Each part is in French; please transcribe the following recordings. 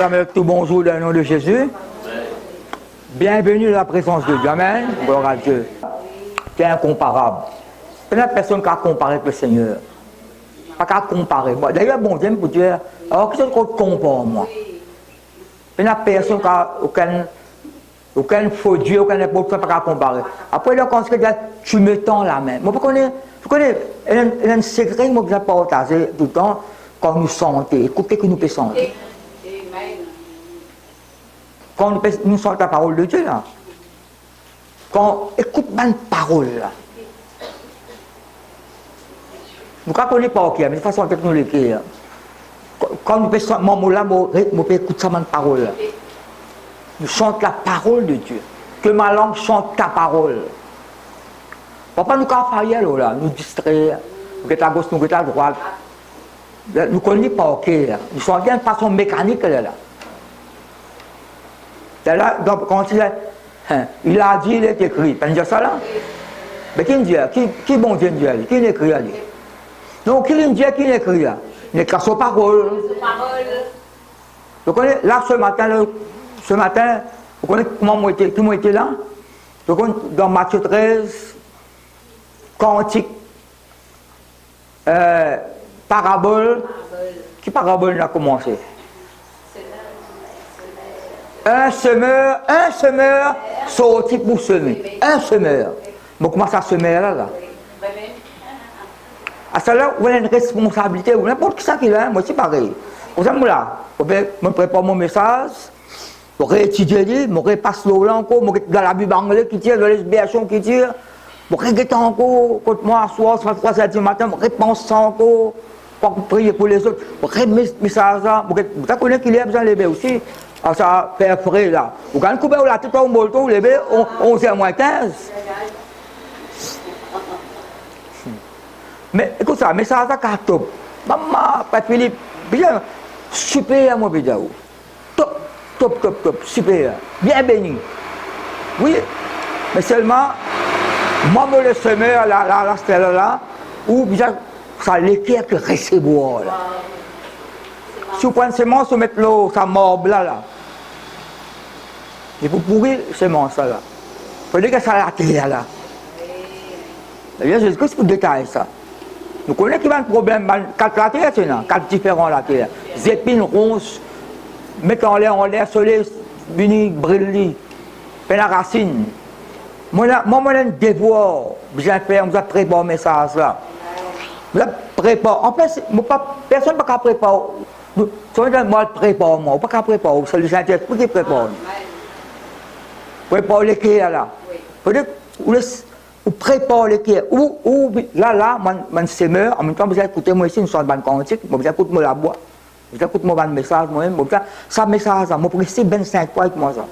Avec tout bonjour dans le nom de Jésus. Bienvenue dans la présence de Dieu. Amen. Gloire à Dieu. Tu es incomparable. Il n'y a personne qui a comparé avec le Seigneur. Pas qu'à comparer. D'ailleurs, bon Dieu pour dire, alors qu'est-ce qu'on compare moi? Il n'y a personne qui a aucun faux Dieu, aucun n'importe quoi, pas qu'à comparer. Après, là, quand tu me tends la main. Moi, je connais, il y a un secret que je partage tout le temps quand nous sentons. Écoutez que nous pouvons sentir. Quand nous sentons la parole de Dieu, là, quand écoute ma parole, là, nous ne connaissons pas qui, mais de façon technologique, quand nous faisons mon mot là, nous pouvons écouter ma parole. Là. Nous chantons la parole de Dieu. Que ma langue chante ta parole. Papa, nous ne faisons pas là, nous distraire, nous sommes à gauche, nous sommes à droite. Nous ne connaissons pas qui, nous chantons de façon mécanique là. Donc, quand il a dit, il est écrit. Pas dire ça là? Mais qui dit? Qui bon Dieu dit? Qui écrit là? Donc, qui dit qui écrit là? Il écrit sa parole. Vous connaissez, là, ce matin, vous connaissez comment qui était là? Vous connaissez, dans Matthieu 13, cantique, parabole. Qui parabole a commencé? Un semeur sorti pour semer. Un semeur. Mais comment ça semer là? À cela, vous avez une responsabilité, ou n'importe qui ça qu'il a, moi c'est pareil. Vous savez, là, je prépare mon message, je réétudie, je repasse l'eau encore, je dans la Bible anglaise qui tire, dans les SBH qui tire, je regrette encore, quand moi, à soir, 3h du matin, je repense ça encore, pour prier pour les autres, je remets mes messages là, vous connaissez qu'il y a besoin de lever aussi. Alors ça fait frais là. Vous quand vous la tête au molto, vous levez 11h moins 15. Mais écoute ça, mais ça a top. Maman, Père Philippe, bien, super mon vidéo. Top, super. Bien béni. Oui, mais seulement, moi, le semeur, la stèle là, ou bien, ça l'éclaire que recevoir là. Si vous prenez semence, vous mettez l'eau, ça morbe là. Et vous pourrez semence là. Il faut dire que ça la terre là. D'ailleurs, je sais que c'est pour détailler ça. Nous connaissons qu'il y a un problème, 4 la terre, c'est là, 4 différents la terre. Zépine, ronces, mettre en l'air, soleil, vini, briller, puis la racine. Moi, je un devoir, je vais préparer un message là. Je prépare. En fait, personne ne peut pas préparer. Moi, je prépare, moi. Pas qu'à préparer, c'est le Saint-Esprit qui prépare. Prépare les clés là. Ou prépare les clés. Ou là, mon semeur, en même temps, vous écoutez moi ici, une sorte de bande quantique, vous écoutez moi la bois. Vous écoutez moi un message, moi-même, ça message, moi, pour rester 25 fois avec moi ça.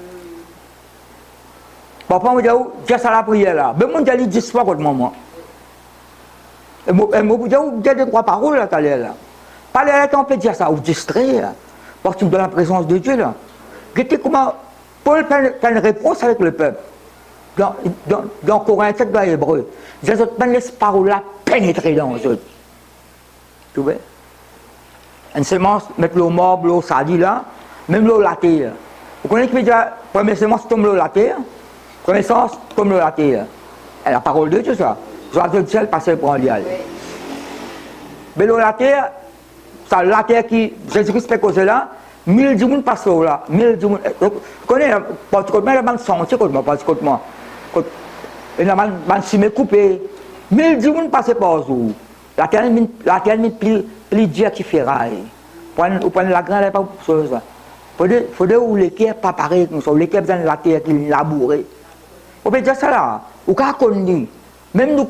Papa me dit, j'ai ça la prière là. Mais moi, j'ai dit 10 fois contre moi. Et moi, j'ai dit 3 paroles là, là. Parler avec on peut dire ça, ou distraire, parce que dans la présence de Dieu là. Regardez comment Paul fait une réponse avec le peuple. Dans Corinthiens, dans l'Hébreu. Les autres laissent parole là pénétrer dans eux autres. Tu vois? Une semence, mettre l'eau mort, l'eau salie là, même l'eau la terre. Vous connaissez qui veut dire, première semence tombe l'eau la terre, première semence tombe l'eau la terre. Et la parole de Dieu ça. Joie de ciel, passer pour en dial. Mais l'eau la terre, ça, la terre qui, Jésus-Christ fait cause là, 1000 personnes passent là, 1000 personnes. Vous connaissez, parce que moi, je suis senti contre moi, parce que moi, je suis coupé. 1000 personnes passent par jour. La terre est plus dure qui ferraille. Vous prenez la grande, pas pour ça. Il faut dire où l'équipe n'est pas pareil comme ça, l'équipe dans la terre qui est labourée. Vous pouvez dire ça là, ou quand on dit, même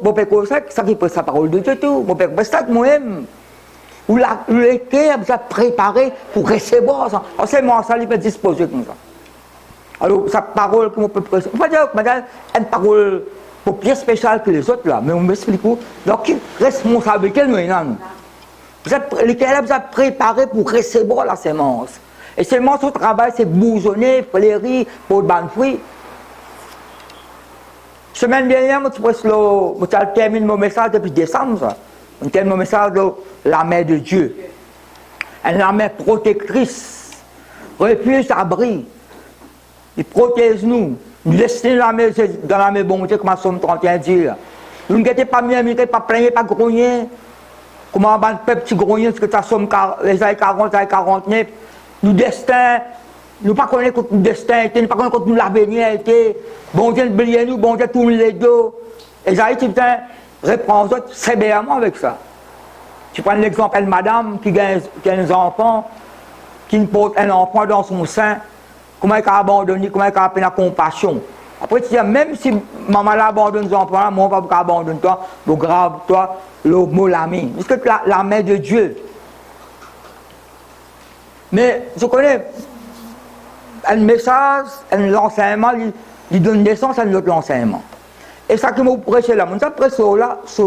mon père, ça qui peut sa parole de Dieu, mon père, c'est moi-même. Où l'équipe vous a préparé pour recevoir ça. Alors c'est moi, ça, il peut disposer comme ça. Alors, sa parole, comment on peut préparer. On peut dire que une parole pour plus spéciale que les autres là, mais on m'explique où. Donc, quelle responsabilité nous avons? L'équipe vous a préparé pour recevoir la sémence. Et sémence, au travail, c'est bousonner, fleurir, pour ban fruit. Semaine dernière, je termine mon message depuis décembre. Ça. Je termine mon message de la main de Dieu. Elle est la main protectrice refuge, abri. Il protège nous. Nous laissons dans la main bon Dieu, comme Somme 31 dit. Nous ne pas mieux, nous ne pas plaigner, pas grogner. Comment un peuple qui grogne, parce que ça Somme les années 40, les années 49. Nous destin, nous ne pas connaître contre nous destin, nous ne pas connaître contre nous l'avenir était. Bon Dieu, oubliez nous, bon Dieu, tourne les dos. Et ça, tu reprends sévèrement avec ça. Tu prends l'exemple d'une madame qui a un enfant, qui porte un enfant dans son sein, comment elle a abandonné, comment elle a appris la compassion. Après, tu dis, même si maman abandonne son enfant, moi, on va pas abandonner toi, le grave, toi, le mot l'ami. Parce que la main de Dieu. Mais je connais un message, l'enseignement, il donne naissance à notre enseignement. Et ça que je prêche là, je prêche là, je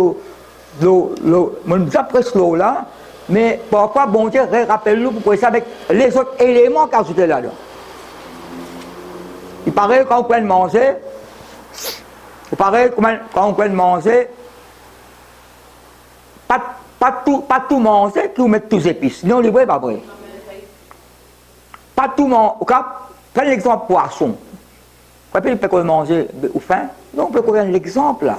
prêche là, mais parfois, bon Dieu, rappelle-nous pour prêcher avec les autres éléments qu'il a ajoutés là-dedans. Il paraît quand on peut manger, pas tout manger qui vous met tous les épices. Non, le vrai, pas vrai. Pas tout manger. Prenez l'exemple poisson. Vous peut manger au fin. Non, on peut prendre l'exemple là.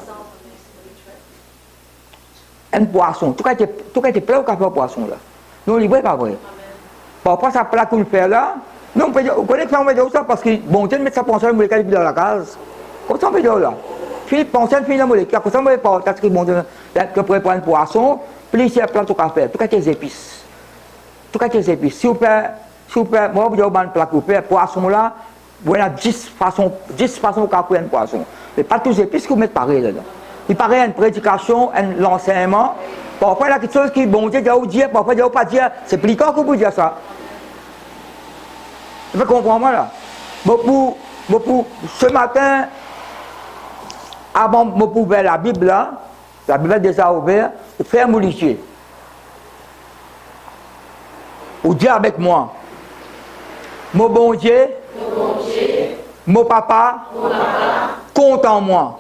Un poisson. Tout cas, était plein au café au poisson là. Non, le vrai, pas vrai. Parfois, ça plat qu'on le fait là. Non, on connaît que ça, on va dire ça parce que bon Dieu met sa pensée molécule dans la case. Comme ça, on va dire là. Puis, pensez à la molécule. Comme ça, on va pas parce que bon Dieu, que pour prendre un poisson, puis il y a plein de café. Tout cas, des épices. Si vous faites, moi, vous avez un plat que vous faites, poisson là, vous avez 10 façons de faire un poisson. Mais pas tous les épices que vous mettez pareil là-dedans. Il paraît une prédication, l'enseignement. Parfois, il y a quelque chose qui, bon Dieu, vous dire, parfois, il ne pas dire, c'est plus quand que vous dites ça. Vous comprenez moi là? Pour ce matin, avant de ouvrir la Bible là, la Bible est déjà ouverte, vous faites un moulichier. Vous dites avec moi, mon bon Dieu, mon papa, compte en moi.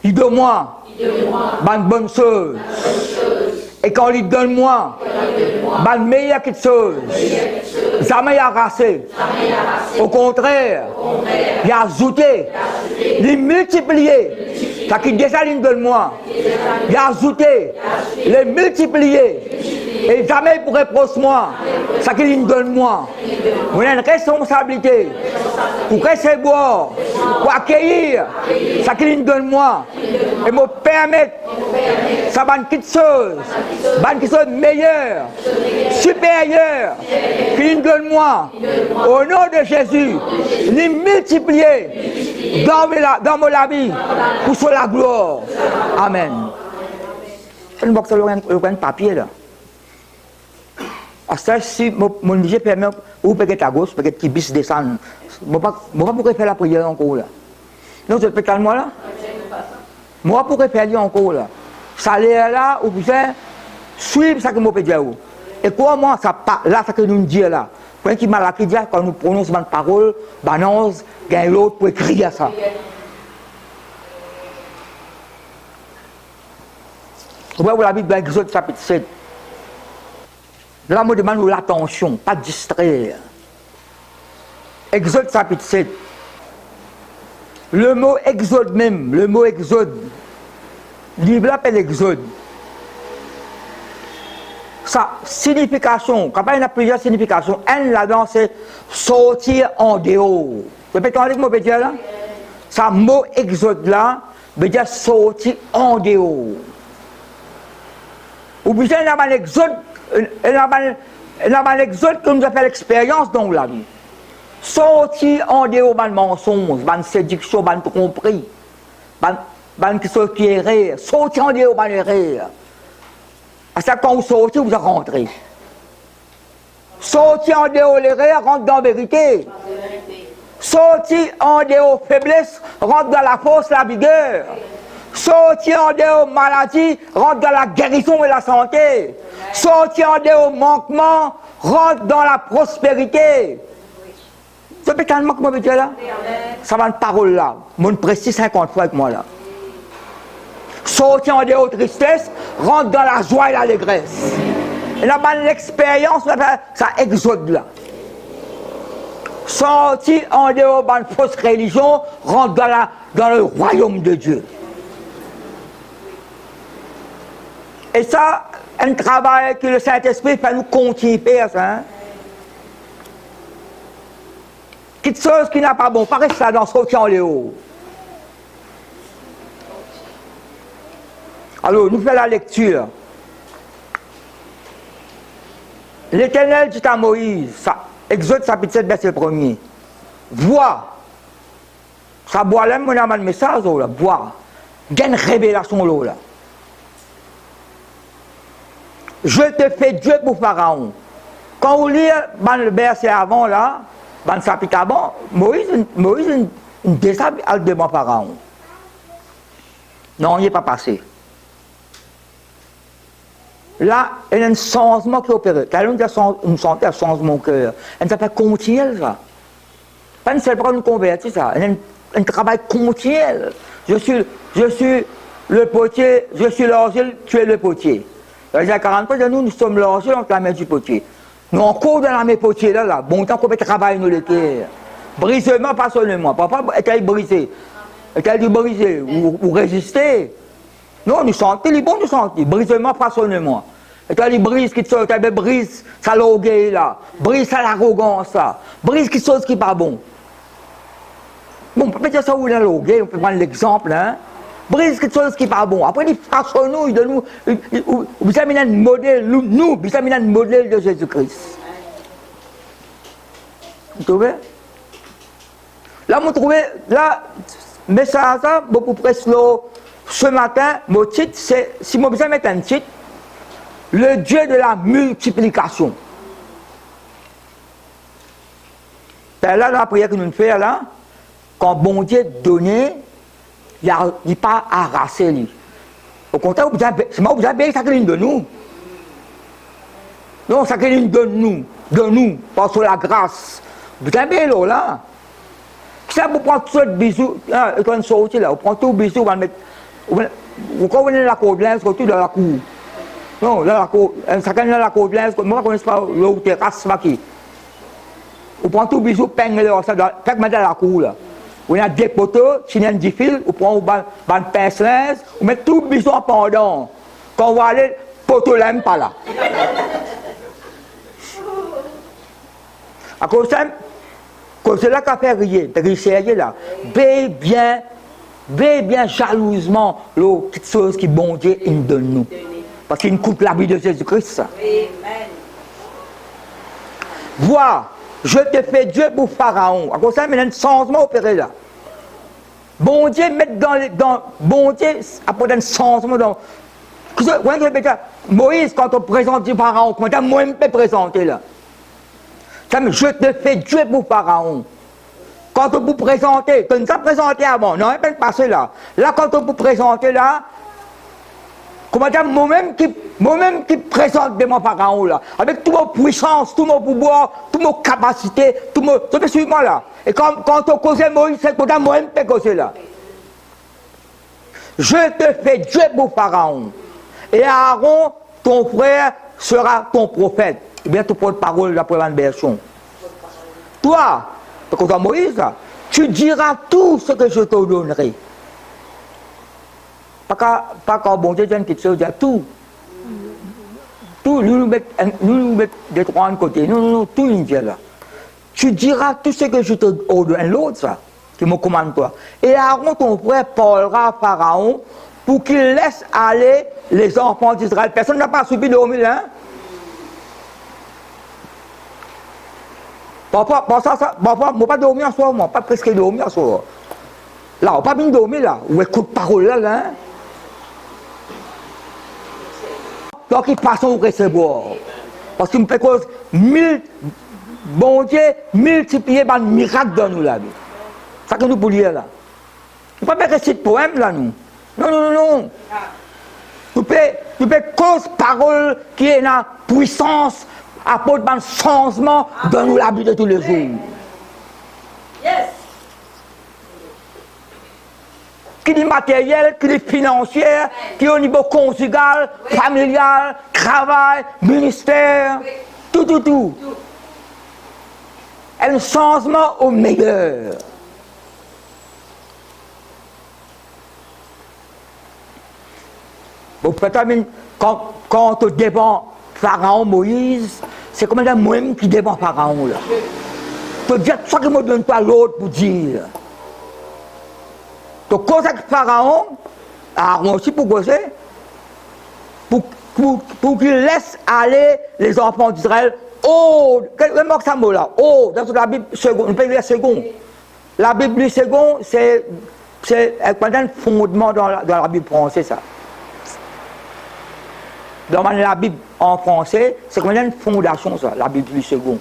Il donne moi une bonne chose. Et quand il donne moi, une meilleure quelque chose. Jamais arraché. Au contraire, il a ajouté, il multiplié. Ça qui déjà il donne moi. Il a ajouté, il multiplié. Et jamais il pourrait reprocher moi. Ça qu'il donne moi. On a une responsabilité pour recevoir, pour accueillir. Ça qu'il donne moi. Et me permettre, ça va une petite chose. Une chose meilleure, supérieure, qu'il donne moi. Au nom de Jésus, les multiplier dans mon vie pour sur la gloire. Amen. Je ne vois que ça un papier là. Si mon Dieu permet, ou peut-être à gauche, peut-être qu'il puisse descendre. Je ne vais pas pouvoir faire la prière encore là. Non, je peux calmer moi là. Moi, je pourrais faire encore là. Ça l'air là, ou bien, suivre ce que je peux dire. Et comment ça là, ce que nous disons là. Quand il m'a dit, quand nous prononçons une parole, banose, il y a l'autre pour écrire ça. Vous voyez la Bible dans Exode chapitre 7. Là, je demande l'attention, pas distraire. Exode chapitre 7. Le mot exode même, le mot exode, le livre l'appelle exode. Sa signification, quand il y a plusieurs significations, une là-dedans c'est sortir en dehors. Répétons avec moi, dire là. Ça mot exode là, veut dire sortir en dehors. Ou bien il y a un exode, l'exode que nous avons fait l'expérience dans la vie. Sortir en dehors de mensonge, de séduction, de tromperie, de quelque chose qui est rire. Sortir en dehors de rire. À ça, quand vous sortez, vous rentrez. Sortir en dehors les rires, rentre dans la vérité. Sortir en dehors faiblesse, rentre dans la force, la vigueur. Sortir en dehors maladie, rentre dans la guérison et la santé. Sortir en dehors manquement, rentre dans la prospérité. Ça peut tellement que moi veux dire là. Ça va une parole là. Mon précise 50 fois avec moi là. Sortir en dehors tristesse, rentre dans la joie et l'allégresse. Et là, l'expérience, ça exode là. sortir en dehors de la fausse religion, rentre dans le royaume de Dieu. Et ça, un travail que le Saint-Esprit fait nous continuer à ça. Hein? Quelque chose qui n'a pas bon, pas rester là dans sortir en dehors. Alors, nous faisons la lecture. L'Éternel dit à Moïse, ça, Exode chapitre 7, verset 1er, vois, ça boit là, mon amant message, là, vois, il y a une révélation là. Je te fais Dieu pour Pharaon. Quand vous lisez le verset avant là, dans le chapitre avant, Moïse descend devant Pharaon. Non, il n'est pas passé. Là, il y a un changement qui opère. Quand on sentait un changement au cœur, ça fait continuel ça. Pas une seule fois nous convertir ça. Il y a un travail continuel. Je suis le potier, je suis l'argile, tu es le potier. Il y a 40 fois de nous sommes l'argile entre la main du potier. Nous encore dans la main potier là, bon temps qu'on peut travailler nous le cœur. Brisement, pas seulement. Papa est-il brisé? Est-il brisé ou résister? Non, nous sentons, il est bon de sentir. Brisement, façonnement. Et toi, il brise quelque chose, tu brise ça l'orgueil là, brise ça l'arrogance là, brise quelque chose qui n'est pas bon. Bon, on peut dire ça où il y a l'orgueil, on peut prendre l'exemple, hein. Brise quelque chose qui n'est pas bon. Après, il façonne-nous, il donne nous, vous avez un modèle, nous, vous avez un modèle de Jésus-Christ. Vous trouvez? Là, vous trouvez, là, mais ça, beaucoup presque ce matin, mon titre, c'est, si moi besoin de mettre un titre, le Dieu de la multiplication. C'est là la prière que nous faisons là, quand bon Dieu donnait, il n'est pas arrassé lui. Au contraire, c'est moi vous avez ça qu'il de nous. Non, ça qu'il de nous, parce que la grâce. Vous avez là. Ça vous prend tout le bisou, quand on sortit là, vous prenez tout le bisou, vous va mettre. Vous connaissez la côte blanche, surtout dans la cour. Non, dans la cour, chacun dans la côte blanche, moi je ne connais pas l'autre terrasse, qui. Vous prenez tout le bisou, peigne là, faites mettre dans la cour là. Vous avez des poteaux, si il y a des fils, vous prenez un pince-linge, vous mettez tout le bisou en pendant. Quand vous allez, le poteau là, pas là. À cause de ça, c'est là qu'a fait rire, là. Veille bien jalousement les petites choses qui bon Dieu nous donne nous. Parce qu'il nous coupe la vie de Jésus-Christ. Amen. Vois, je te fais Dieu pour Pharaon. À cause de ça, il y a un changement opéré là. Bon Dieu met bon Dieu apporte un changement dans. Moïse, quand on présente Dieu Pharaon, comment moi je peux présenter là? Je te fais Dieu pour Pharaon. Quand on vous présente, tu nous as présenté avant, non, il peut passer là. Là, quand on vous présente là, comment dire, moi-même qui présente devant Pharaon là, avec toute mon puissance, tout mon pouvoir, toute mon capacité, tout mon. Tu peux suivre moi là. Et quand on cause Moïse, c'est quand moi-même qui peux causer là. Je te fais Dieu pour Pharaon. Et Aaron, ton frère, sera ton prophète. Eh bien, tu porte-parole d'après la version. Toi, quand Moïse, tu diras tout ce que je te donnerai. Pas quand bon Dieu dit quelque chose, il y a tout. Tout, nous mettons des trois de côté. Non, tout il vient là. Tu diras tout ce que je te ordonne, l'autre, ça, qui me commande toi. Et Aaron, ton frère, parlera à Pharaon pour qu'il laisse aller les enfants d'Israël. Personne n'a pas subi dormir, hein? Parfois, moi pas dormir en soi, moi pas presque dormir en soi. Là, on pas bien dormir là, ou écoute parole là, hein. Donc il passe au recevoir. Parce qu'il me fait cause bon Dieu multiplier par miracle dans nous là. Ça que nous pouvons lire là. Nous ne pouvons pas réciter de poème là nous. Non. Nous pouvons cause parole qui est dans puissance. Apporte un changement dans nous la vie de tous les jours. Yes. Qui dit matériel, qui dit financier, qui est au niveau conjugal, familial, travail, ministère, tout. un changement au meilleur. Bon, peut-être quand on dépend Pharaon, Moïse, c'est comme un moi-même qui dépend Pharaon. Là. Tu dis ça qui me donne pas l'autre pour dire. Tu causes avec Pharaon, moi aussi pour causer, pour qu'il laisse aller les enfants d'Israël. Oh, quel mot ça mot là? Oh, dans la Bible, second, on peut lire second. La Bible du second, c'est un fondement dans la Bible française, ça. Dans la Bible en français, c'est comme une fondation, ça, la Bible du second.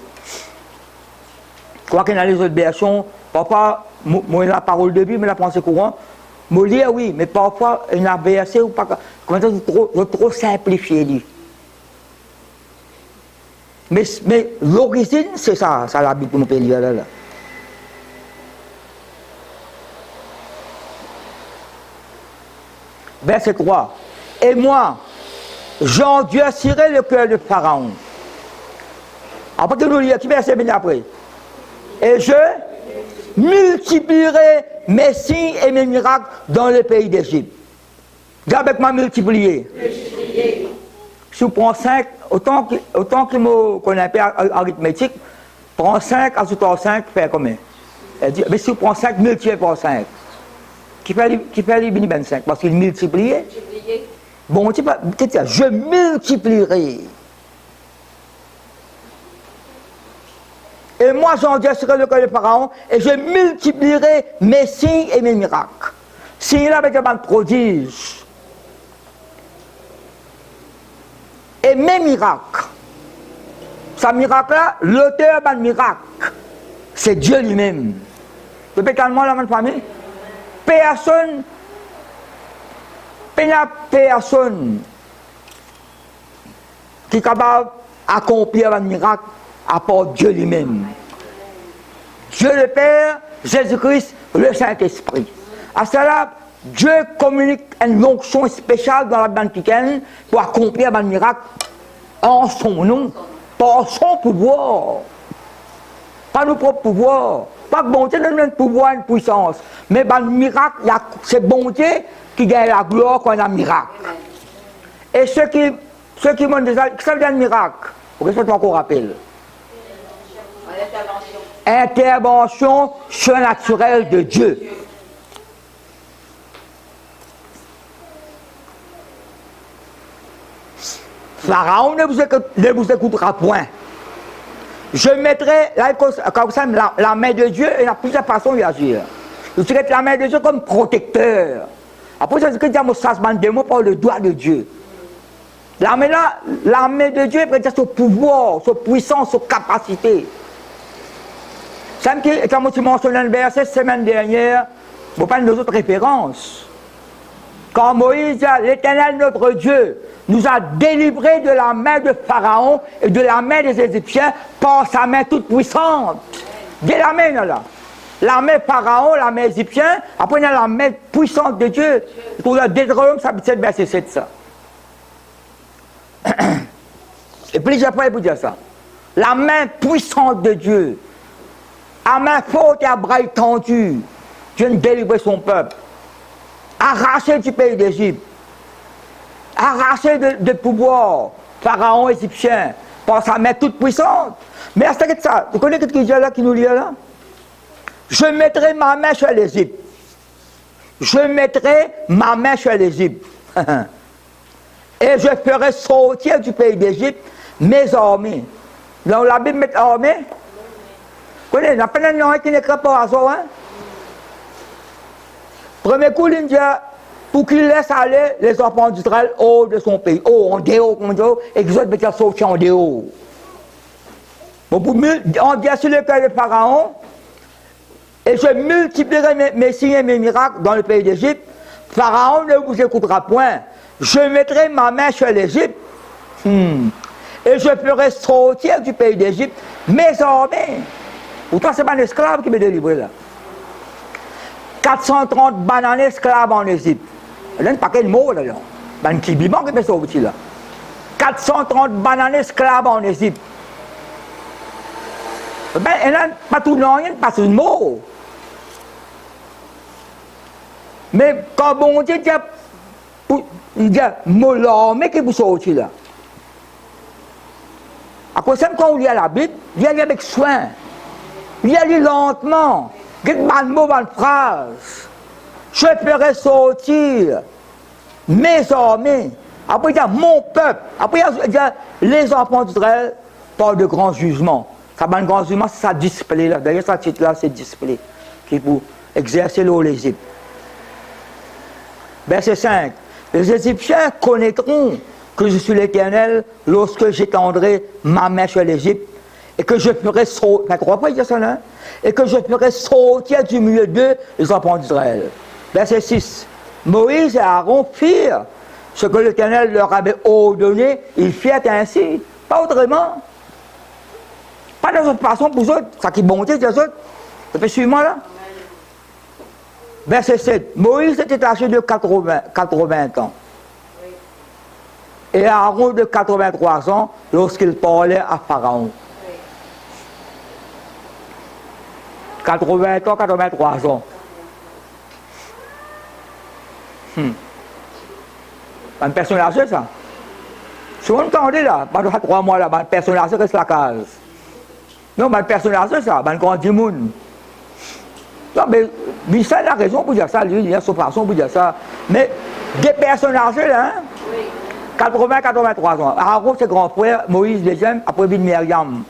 Quoi qu'il y a les autres versions, parfois, moi, la parole de Bible, mais la pensée courante, moi, lire, oui, mais parfois, il y a un verset ou pas, comment ça, trop simplifié, mais l'origine, c'est ça, la Bible que nous pouvons lire là. Verset 3. Et moi, j'endurcirai le cœur de Pharaon. Après que nous lisons, qui verset bien après? Et je multiplierai mes signes et mes miracles dans le pays d'Égypte. Dis avec moi multiplier. Si vous prenez 5, autant que je connais un peu arithmétique, prends 5, ajoute 5, fait combien? Mais si vous prenez 5, multiplié par 5, qui fait les 25? Parce qu'il multiplie. Bon, je multiplierai. Et moi, j'endurcirai le cœur de Pharaon et je multiplierai mes signes et mes miracles. Signes là avec un prodige. Et mes miracles. Ce miracle-là, l'auteur d'un miracle, c'est Dieu lui-même. Répétez-moi la même famille. Personne qui est capable d'accomplir un miracle à part Dieu lui-même. Dieu le Père, Jésus-Christ, le Saint-Esprit. À cela, Dieu communique une onction spéciale dans la bande chrétienne pour accomplir un miracle en son nom, par son pouvoir. Pas nos propres pouvoirs. Pas que bonté donne un pouvoir, une puissance. Mais dans le miracle, c'est bonté qui gagne la gloire quand il y a un miracle. Et ceux qui m'ont déjà, ça veut dire un miracle. Pour que je encore rappelle. Intervention surnaturelle de Dieu. Pharaon ne vous écoutera point. Je mettrai la main de Dieu et il y a plusieurs façons de réagir. Je mettrai la main de Dieu comme protecteur. Après, c'est ce que dit ça se des mots par le doigt de Dieu. La main de Dieu peut dire son pouvoir, sa puissance, sa capacité. C'est comme tu mentionnes le verset la semaine dernière, vous parlez de nos autres références. Quand Moïse dit, l'Éternel notre Dieu nous a délivrés de la main de Pharaon et de la main des Égyptiens par sa main toute puissante. Dès la main là. La main Pharaon, la main Égyptien, après il y a la main puissante de Dieu. Pour le Deutéronome, ça c'est verset 7 ça. Et plusieurs fois il peut dire ça. La main puissante de Dieu. À main forte et à bras étendus, Dieu a délivré son peuple. Arraché du pays d'Égypte. Arraché de pouvoir, Pharaon égyptien, par sa main toute puissante. Mais à ce que ça, tu connais ce qu'il dit là, qui nous lit là? Je mettrai ma main sur l'Égypte. Je mettrai ma main sur l'Égypte. Et je ferai sortir du pays d'Égypte mes armées. Dans la Bible, met armée. Vous connaissez, il n'y a pas de nom qui n'écrit pas à ça, hein? Premier coup, il dit, pour qu'il laisse aller les enfants d'Israël hors de son pays. Oh, en dehors, comme on dit, et qu'ils autres peuvent sortir en dehors. Bon, on dit sur le cœur de Pharaon, et je multiplierai mes signes et mes miracles dans le pays d'Égypte. Pharaon ne vous écoutera point. Je mettrai ma main sur l'Égypte, et je ferai sortir du pays d'Égypte mes armées. Pourtant, ce n'est pas un esclave qui m'est délivré là. 430 bananes esclaves en Égypte. Il n'y a pas quel mot là. Il y a un petit biban qui peut sortir là. 430 bananes esclaves en Égypte. Ben, il n'y a pas tout le monde, pas tout le mot. Mais quand bon Dieu dit, mot l'armée qui vous sortit là. À cause de quand on lit la Bible, il y a avec soin. Il y a lentement. Il y a des mots, des phrases. Je ferai sortir mes armées. Après, il y a mon peuple. Après, il y a les enfants d'Israël par de grands jugements. Ça, un grand jugement, c'est ça display là. D'ailleurs, ce titre-là, c'est display. Qui est pour exercer l'Égypte. Verset 5. Les Égyptiens connaîtront que je suis l'Éternel lorsque j'étendrai ma main sur l'Égypte et que je ferai sortir, et que je ferai sortir du milieu d'eux les enfants d'Israël. Verset 6. Moïse et Aaron firent ce que l'Éternel leur avait ordonné, ils firent ainsi, pas autrement. Pas de toute façon pour eux, ça qui montait des autres. Ça fait suivre-moi là. Verset 7. Moïse était âgé de 80 ans. Et Aaron de 83 ans lorsqu'il parlait à Pharaon. 80 ans, 83 ans. Un personne âgée, ça. Si on entendait là, pendant 3 mois là, un personne âgée reste la case. Non, un personne âgée, ça, un grand monde. Non, mais Michel a raison pour dire ça, lui, il a son façon pour dire ça. Mais des personnes âgées là, hein? 80-83 ans. Aaron, c'est grand frère, Moïse, deuxième, après vient Myriam,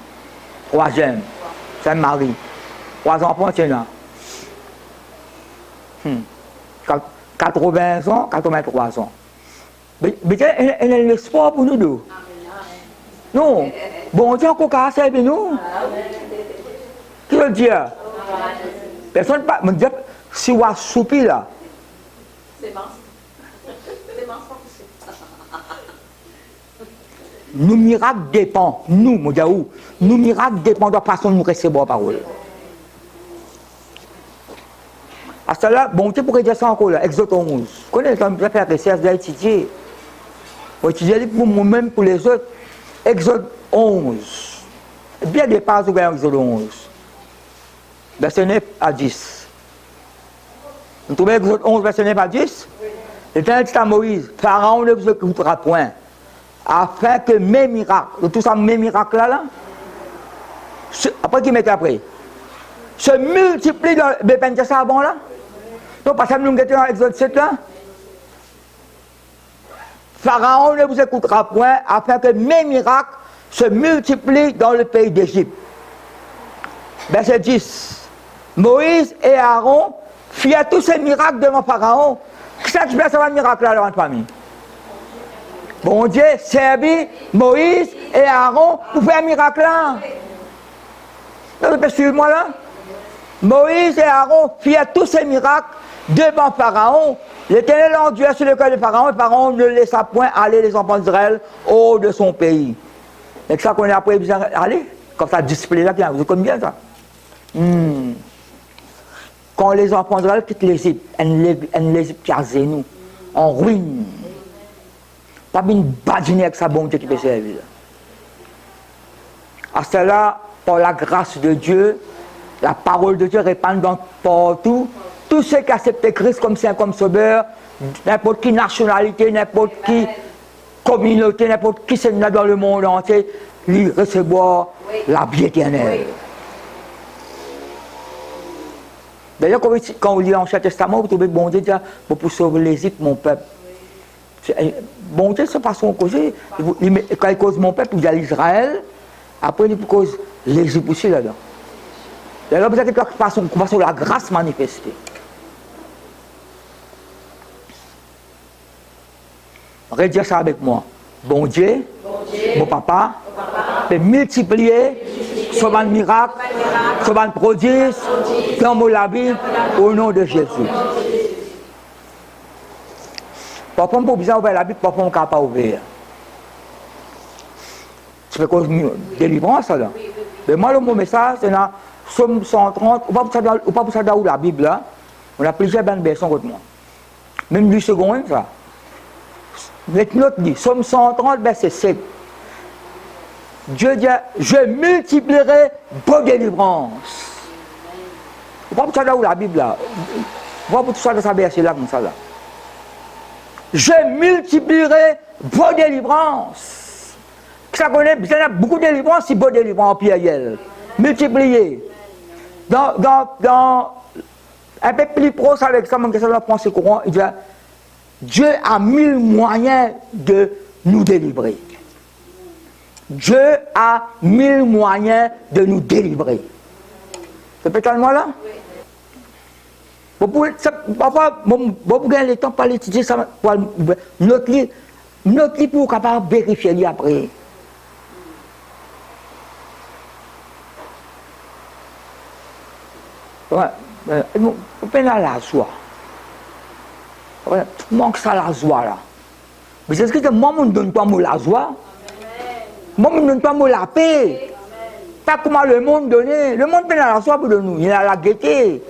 troisième. C'est Marie. 3 enfants, tiens là. 80 ans, 83 ans. Mais elle a l'espoir pour nous deux. Non. Bon Dieu, encore qu'à servir nous. Qui veut dire? Personne ne me dit, si on a soupi là. C'est mince. Nos miracles dépendent, nous, mon Dieu, nos miracles dépendent de la façon dont nous recevons la parole. À cela, bon Dieu, pourquoi dire ça encore là? Exode 11. Vous connaissez, quand je faire recherche, j'ai étudié. Je vais étudier pour moi-même, pour les autres. Exode 11. Bien des pages vers Exode 11. Verset 9 à 10. Vous trouvez Exode 11, verset 9 à 10? L'Éternel dit à Moïse, Pharaon ne vous écoutera point, afin que mes miracles, tout ça, mes miracles là, après qui mettait après, se multiplient dans le peine de ça avant là. Donc, parce que nous sommes dans Exode 7 là. Pharaon ne vous écoutera point, afin que mes miracles se multiplient dans le pays d'Égypte. Verset 10. Moïse et Aaron firent tous ces miracles devant Pharaon. Qui c'est qui fait ce miracle là dans la famille? Bon Dieu servit Moïse et Aaron pour faire un miracle là. Vous pouvez suivre moi là? Moïse et Aaron firent tous ces miracles devant Pharaon. L'Éternel endura sur le cœur de Pharaon et Pharaon ne laissa point aller les enfants d'Israël hors de son pays. Et ça qu'on a après besoin d'aller, comme ça display là, vous connaissez bien ça. Quand les enfants d'Israël quittent l'Égypte, l'Égypte casée nous, en ruine. Pas une badine avec sa bonté qui peut servir. À cela, par la grâce de Dieu, la parole de Dieu répand dans partout. Tous ceux qui acceptent Christ comme Saint, comme Sauveur, n'importe qui nationalité, n'importe qui communauté, n'importe qui c'est dans le monde entier, lui recevoir la vie éternelle. Oui. D'ailleurs, quand on lit l'Ancien Testament, vous trouvez bon Dieu dit pour sauver l'Égypte, mon peuple. Bon Dieu, c'est façon de causer. Quand il cause mon peuple, il y a l'Israël, après il cause l'Égypte aussi là-dedans. D'ailleurs, vous avez quelque façon de la grâce manifestée. Redire ça avec moi. Bon Dieu, mon papa, de multiplier sur un miracle, sur un prodige, dans mon Bible, au nom de Jésus. Parfois, on peut bien ouvrir la Bible, parfois, on ne peut pas ouvrir. C'est fait cause de délivrance, là. Mais moi, le mot message, c'est dans Somme 130, on ne peut pas savoir où la Bible, là. On a plusieurs bonnes versions contre moi. Même 8 secondes, ça. Notre note dit, Somme 130, verset 7. Dieu dit, je multiplierai vos délivrances. Vous voyez ça dans la Bible là. Vous voyez tout ça dans sa verset là comme ça là. Je multiplierai vos délivrances. Ça connaît, il y a beaucoup de délivrances, si vos délivrances, Pierre. Multiplier. Dans un peu plus proche avec ça, même que ça dans la pensée courante, il dit, Dieu a mille moyens de nous délivrer. Dieu a mille moyens de nous délivrer. C'est peut-être moi là? Parfois, vous avez le temps pour étudier ça, pour notre livre pour capable de vérifier après. Ouais, on peut aller à la joie. Tout manque ça la joie là. Mais c'est ce que moi, je ne donne pas la joie. Moi, je ne donne pas la paix. Pas comment le monde donne. Le monde donne la joie pour nous. Il a la gaieté.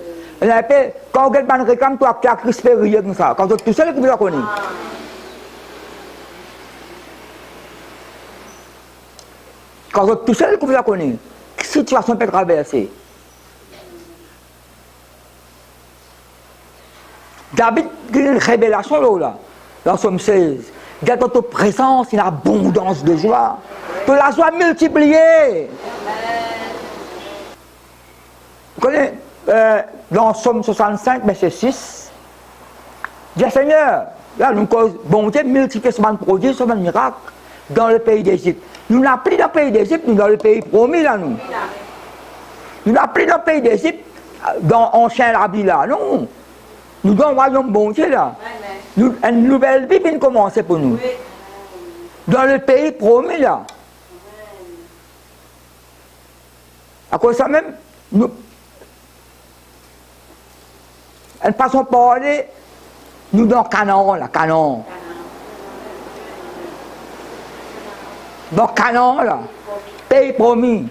Quand quelqu'un réclame, toi, tu as crispé rien comme ça. Quand tu es tout seul, tu la connais. Quand tu es tout seul, tu la connais. Quelle situation peut traverser? David, il y a une révélation là, dans Somme 16. Dans ta présence, une abondance de joie. De la joie multipliée. Vous connaissez, dans Somme 65, verset 6, il dit Seigneur, là, nous cause bonté, multiplier ce produit, ce miracle dans le pays d'Égypte. Nous n'avons plus dans le pays d'Égypte, nous dans le pays promis là, nous. Nous n'avons plus dans le pays d'Égypte, dans l'ancien habit là, non. Nous avons un royaume bonté là. Une nouvelle vie vient de commencer pour nous. Dans le pays promis là. À cause de ça même, nous ne passons pas aller, nous dans Canaan là, Canaan. Dans Canaan là, pays promis.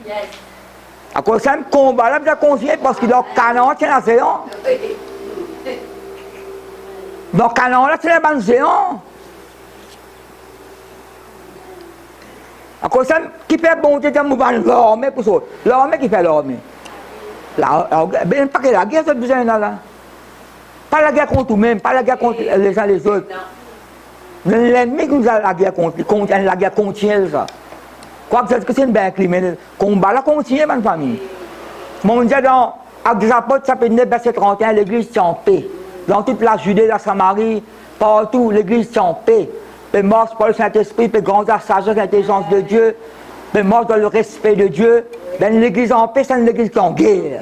À cause de ça, le combat là, bien continuer parce que dans Canaan, c'est un géant. Dans Canaan là, c'est un ban géant. À cause de ça, qui fait bonté dans l'armée pour ça. L'armée qui fait l'armée. Ben, pas que la guerre, c'est besoin là. Pas la guerre contre nous-mêmes, pas la guerre contre les uns les autres. L'ennemi qui nous a la guerre contre la guerre continue ça. Quoi que c'est une bien climat. Le combat là continue, ma famille. Mon Dieu, dans Actes des Apôtres, chapitre 9, verset 31, l'église tient en paix. Dans toute la Judée, la Samarie, partout, l'église tient en paix. Mais mort par le Saint-Esprit, puis grandir la sagesse, l'intelligence de Dieu, mais mort dans le respect de Dieu. Ben, l'église en paix, c'est une église qui est en guerre.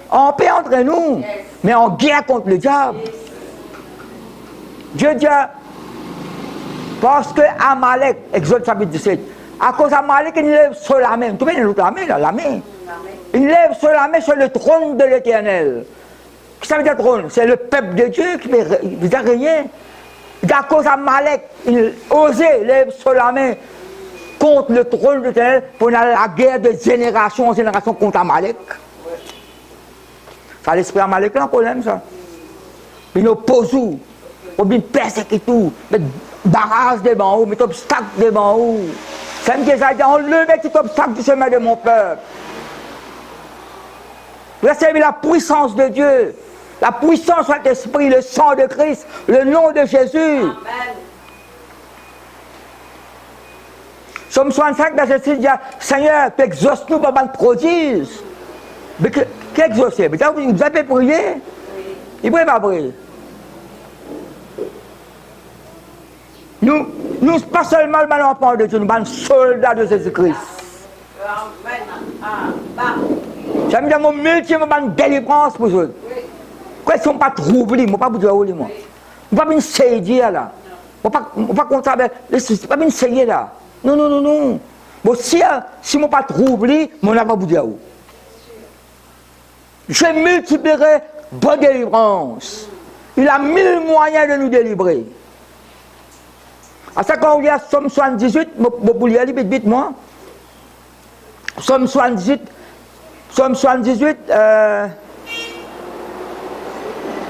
En paix entre nous, mais en guerre contre le diable. Dieu dit, parce que Amalek, Exode chapitre 17, à cause d'Amalek, il lève sur la main. Tu vois, l'autre la main, là, la main. Il lève sur la main sur le trône de l'Éternel. Qu'est-ce que ça veut dire trône? C'est le peuple de Dieu qui ne fait rien. À cause d'Amalek, il osait lever sur la main contre le trône de l'Éternel pour la guerre de génération en génération contre Amalek. Ça l'esprit Amalek là, un problème ça. Il nous oppose tout, il persécute tout, il barrage devant vous, il obstacle devant vous. C'est même que ça dit, enlevez cet obstacle du chemin de mon peuple. Vous recevez la puissance de Dieu. La puissance de l'Esprit, le sang de Christ, le nom de Jésus. Amen. Somme 65, verset 6 dit Seigneur, tu exauces-nous par de prodiges. Mais qu'exaucer? Vous avez prié? Il ne peut pas prier. Nous, pas seulement le enfant de Dieu, nous sommes soldats de Jésus-Christ. J'aime bien mon métier, mon délivrance pour eux. Pourquoi ils ne sont pas troublés? Je ne vais pas vous dire où ils sont. Je ne vais pas venir séduire là. Je ne vais pas compter avec les soucis. Je ne vais pas venir séduire là. Non, non, non, non. Bon, si je ne vais pas troublé, je ne vais pas vous dire où. Je multiplierai vos délivrances. Il a mille moyens de nous délivrer. À ça, quand on lit à Somme 78, vous lire vite, vite, moi. Somme 78,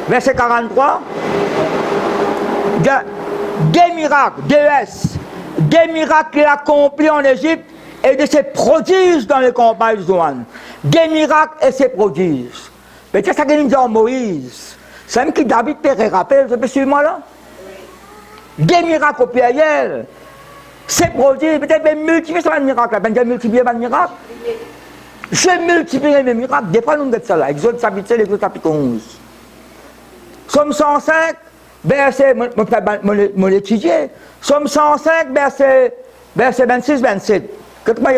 verset 43. Des miracles, des miracles qu'il a accomplis en Égypte et de ses prodiges dans les campagnes de Zoan. Des miracles et ses prodiges. Mais c'est ça qu'il dit en Moïse. C'est même qui David peut rappeler, vous pouvez suivre moi là? Des miracles au pluriel. Ses prodiges, peut-être multiplier sur un miracle. Ben, j'ai multiplié un miracle. J'ai multiplié mes miracles. Des fois, nous avons ça là. Exode chapitre 7, Exode chapitre 11. Somme 105, verset, mon étudier. Somme 105, verset 26-27. Comment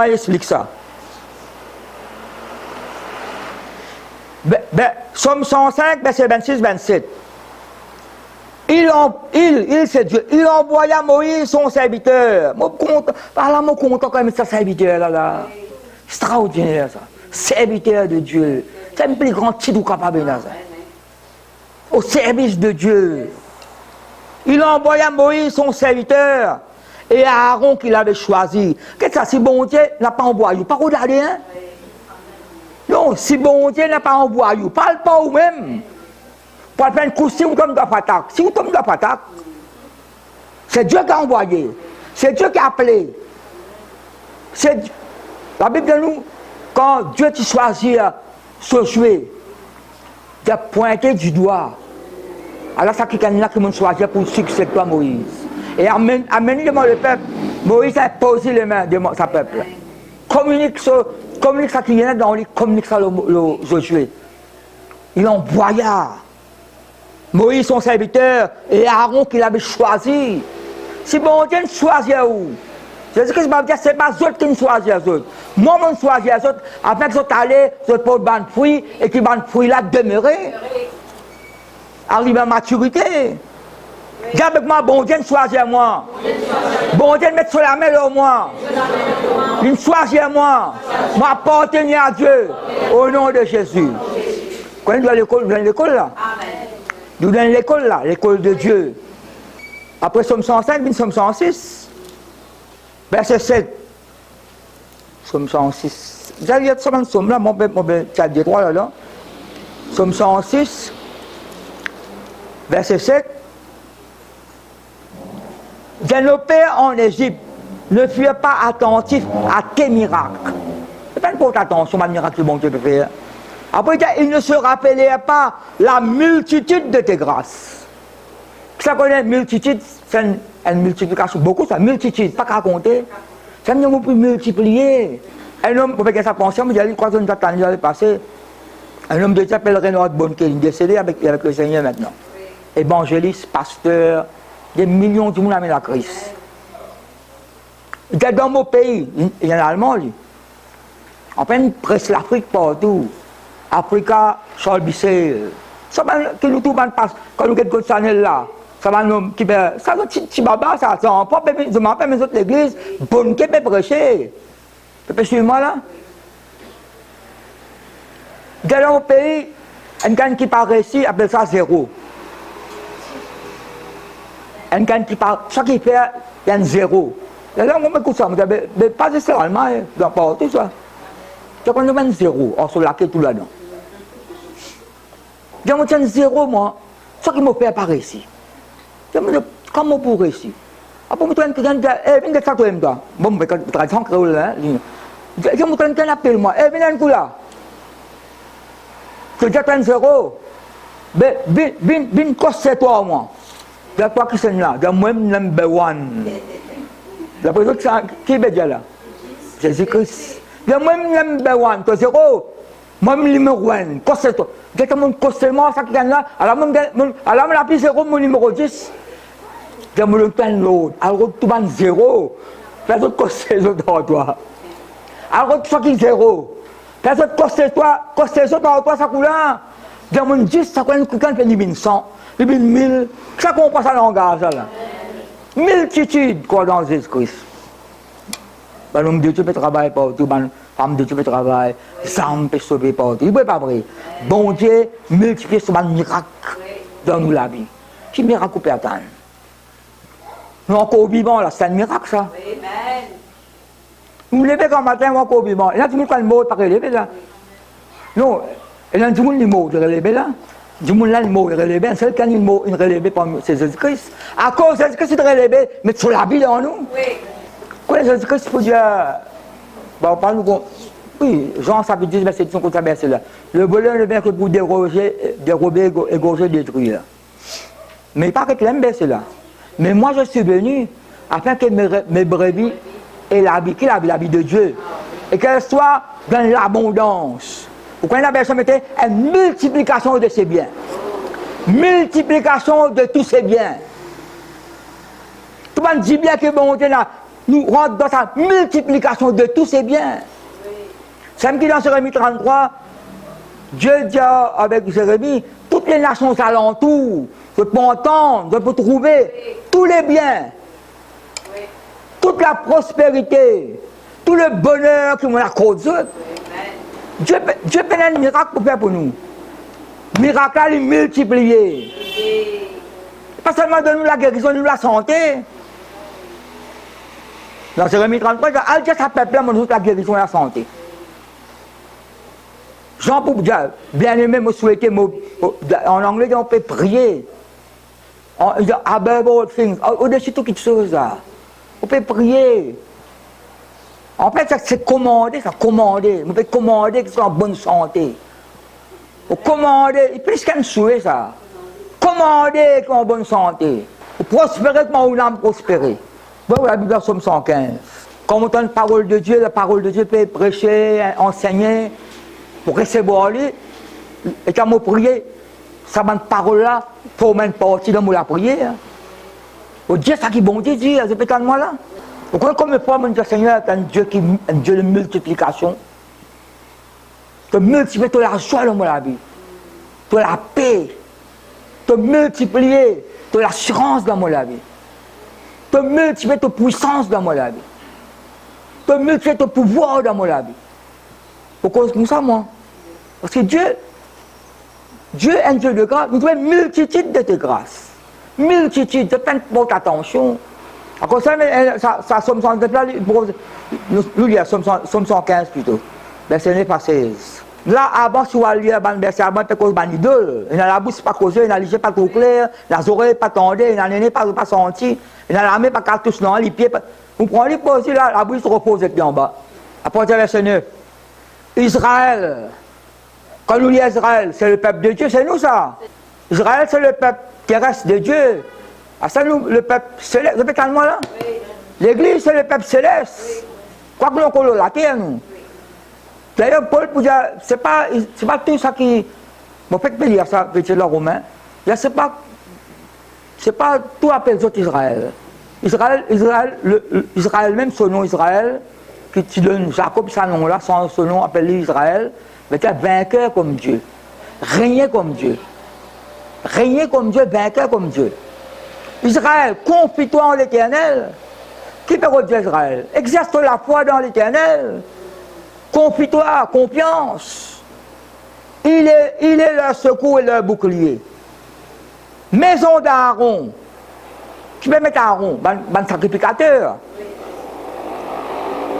explique ça? Somme 105, verset 26-27. C'est Dieu. Il envoya Moïse, son serviteur. Mon content quand même, ça, serviteur là. Extraordinaire, ça. Serviteur de Dieu. C'est le plus grand titre capable de ça. Au service de Dieu. Il envoya Moïse, son serviteur, et Aaron qu'il avait choisi. Qu'est-ce que ça, si bon Dieu n'a pas envoyé? Pas regarder, hein? Non, si bon Dieu n'a pas envoyé, parle pas vous-même. Pour faire un coup, si vous tombez dans la patate, c'est Dieu qui a envoyé, c'est Dieu qui a appelé. La Bible dit nous, quand Dieu t'a choisi Josué, il a pointé du doigt. Alors ça qui a choisi pour succéder toi Moïse. Et amené devant le peuple, Moïse a posé les mains devant sa peuple. Communique ça qui vient dans lui, communique ça le Josué. Il envoya Moïse son serviteur et Aaron qu'il avait choisi. Si bon Dieu choisit où? Jésus-Christ m'a dit, c'est pas eux qui nous choisissent les autres. Moi, je choisis les autres, afin qu'ils soient allés, ils soient ban fruit, et que ban fruit là demeurer. Arriver à maturité. Dis avec moi, bon Dieu choisit moi. Bon Dieu met sur la main au moi. Il choisit moi. M'appartenir à Dieu. Au nom de Jésus. Quand on est dans l'école là. Nous dans l'école là, l'école de Dieu. Après Somme 105, puis Somme 106. Verset 7. Somme 106. Vous avez dit ça Somme là, mon chat de 3 là. Somme 106. Verset 7. Nos pères en Égypte ne furent pas attentifs à tes miracles. C'est pas une porte attention à miracle que bon Dieu peut faire. Après, ils ne se rappelaient pas la multitude de tes grâces. Ça connaît multitude, c'est une multiplication, beaucoup ça, multitude, pas qu'à compter. Ça ne peut plus multiplier. Un homme, pour faire sa pension, il a dit, quand on a passé, un homme de Dieu s'appelle Renaud Bonke, il est décédé avec le Seigneur maintenant. Évangéliste, pasteur, des millions de monde à la crise. Il est dans mon pays, il y a un Allemand, lui. En pleine presse l'Afrique partout. Africa, Charles Bisset, ça va nous tout passe quand nous sommes Chanel là. Ça va nous qui ça va petit baba ça en pas je m'appelle mes autres l'église bonne qui peut prêcher. Tu peux suivre moi là? Dans le pays, un gars qui parle ici appelle ça zéro. Un gars qui parle, ce qui fait, il y a un zéro. Là on m'écoute ça, mais pas seulement dans partout ça. Tu connais un zéro, on se laque tout là-dedans. Je me tiens zéro, moi. Ce qui me fait apparaître ici. Je me dis, comment pour réussir? Après, je me dis, viens de ça, toi, toi. Bon, je vais te dire, créole, hein. Je me dis, appelle moi. Viens un coup là. Je dis, tu zéro. Viens, c'est toi, moi. Je dis, toi qui c'est là. Je dis, moi, number one. La personne qui est déjà là. Jésus-Christ. Je dis, moi, number one. Toi, zéro. Moi, je suis numéro 1. C'est toi. Je dis, mon seulement, ça qui est là. Alors, je l'appuie zéro, mon numéro 10. Je me le prends l'autre. Alors, tu vas zéro. Fais autre c'est autres toi. Alors, tu vas zéro. Fais autre toi. C'est autres toi, ça coule là. Je me dis, ça coule quand il fait 100, il fait 1000. Ça comprend ça langage là. Multitude, quoi, dans Jésus-Christ. Ben, l'homme de Dieu peut travailler partout. Femme de Dieu peut travailler, ça peut sauver partout. Il ne peut pas vrai. Bon Dieu multiplie ce miracle dans nous la vie. Quel miracle peut attendre? Nous encore vivants là, c'est un miracle ça. Amen. Nous levons quand matin, nous encore vivants. Il y a tout le monde qui a le mot, pas relevé là. Non, il y a tout le monde qui a le mot de relever là. Tout le monde a le mot de relever. Un seul qui a le mot de relever, c'est Jésus-Christ. À cause de Jésus-Christ, c'est de relever, mais sur la vie dans nous. Oui. Quoi, Après, Jésus-Christ pour dire, bon, parle-nous, oui, Jean chapitre 10, verset 10, on compte verset là. Le voleur ne vient que pour dérober, égorger, détruire. Mais il pas que l'aime verset là. Mais moi, je suis venu afin que mes brebis aient la vie de Dieu. Et qu'elles soient dans l'abondance. Pourquoi la version mettait une multiplication de ses biens. Multiplication de tous ses biens. Tout le monde dit bien que bon, nous rentrons dans sa multiplication de tous ses biens. C'est qui dans Jérémie 33, Dieu dit avec Jérémie, toutes les nations alentours, je peux entendre, je peux trouver tous les biens, toute la prospérité, tout le bonheur que nous accorde. Dieu peut un miracle pour faire pour nous. Miracle à lui multiplier. Pas seulement de nous la guérison, nous la santé. Dans Jérémie 33, il dit à sa peuple, nous la guérison et la santé. Jean pour dire, bien aimé, me souhaiter, en anglais, on peut prier. Above all things, au-dessus de toutes choses, on peut prier. En fait, c'est commander, ça commander. On peut commander qu'ils soient en bonne santé. On commander, plus qu'un souhait, ça. Commander qu'ils soient en bonne santé. Prospérer comme une âme prospérée. Voilà la Bible de Somme 115. Quand on entend la parole de Dieu peut être prêchée, enseignée, pour recevoir lui, et quand on prie, ça cette parole-là, pour mettre partie dans la prière. Dieu, ça qui est bon Dieu, c'est peut-être moi là. Pourquoi, comme une fois, mon Dieu Seigneur est un Dieu de multiplication. De multiplier toute la joie dans la vie, toute la paix, de multiplier toute l'assurance dans la vie, de multiplier toute puissance dans la vie, de multiplier tout pouvoir dans la vie. Pourquoi c'est comme ça, moi? Parce que Dieu est un Dieu de grâce. Nous avons une multitude de grâces. Multitude, de plein de votre attention. À cause de ça, Somme 115, nous lisons Somme 115 plutôt. Verset 9 à 16. Là, avant, si vous allez lire le verset avant, c'est cause de l'idole. Il y a la bouche pas causée, il y a les yeux pas trop clairs, les oreilles pas tendues, il y a les nez pas senti, il y a la main pas cartouche, non, les pieds pas. Vous prenez les pauses là, la bouche se repose et en bas. Après, verset 9. Israël. Quand nous lisons Israël, c'est le peuple de Dieu, c'est nous ça. Israël, c'est le peuple terrestre de Dieu. Ah, c'est nous, le peuple céleste. Répétez-moi là. Oui. L'église, c'est le peuple céleste. Quoi que l'on colle la terre, nous. D'ailleurs, Paul pour dire, c'est pas tout ça qui. Bon, faites lire ça, petit là, Romain. C'est pas tout appelé les autres Israël. Israël, même son nom Israël, qui tu donnes Jacob, ce nom-là, son nom appelé Israël, mais tu es vainqueur comme Dieu. Régner comme Dieu. Régner comme Dieu, vainqueur comme Dieu. Israël, confie-toi en l'Éternel. Qui peut redire Israël? Exerce la foi dans l'Éternel. Confie-toi, confiance. Il est leur secours et leur bouclier. Maison d'Aaron. Tu peux mettre Aaron, un sacrificateur.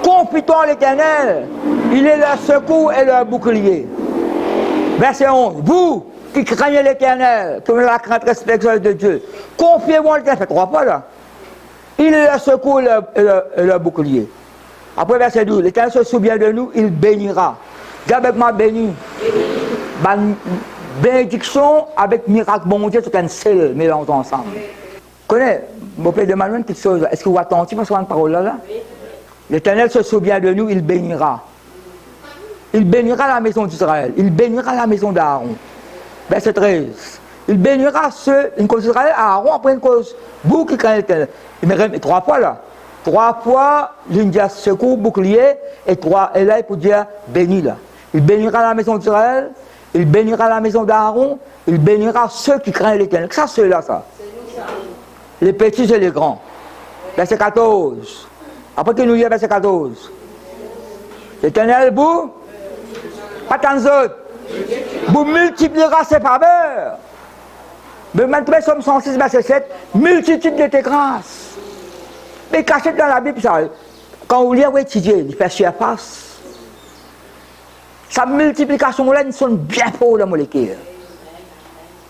Confie-toi en l'Éternel. Il est leur secours et leur bouclier. Verset 11. Vous qui craignez l'Éternel, qui avez la crainte respectueuse de Dieu, confiez-vous en l'Éternel. Ça fait 3 fois là. Il est leur secours et leur bouclier. Après verset 12. L'Éternel se souvient de nous, il bénira. Dis avec moi béni. Bénédiction avec miracle, bon Dieu, c'est un seul mélange ensemble. Connais, mon père demande une petite chose. Est-ce que vous attentif à cette parole-là? L'Éternel se souvient de nous, il bénira. Il bénira la maison d'Israël. Il bénira la maison d'Aaron. Verset 13. Il bénira une cause d'Israël, Aaron, après une cause, vous qui craignez l'Éternel. Il me répète 3 fois là. 3 fois, il dit secours, bouclier, et là, il peut dire béni là. Il bénira la maison d'Israël, il bénira la maison d'Aaron, il bénira ceux qui craignent l'Éternel. Ça, ceux-là, ça. Les petits et les grands. Verset 14. Après que nous lisons verset 14. L'Éternel, vous, pas tant d'autres, vous multipliera ses faveurs. Mais maintenant, Somme 106, verset 7, multitude de tes grâces. Mais caché dans la Bible, ça, quand vous lisez, vous étudiez, il fait surface. Sa multiplication-là, ils sont bien forts dans mon cœur.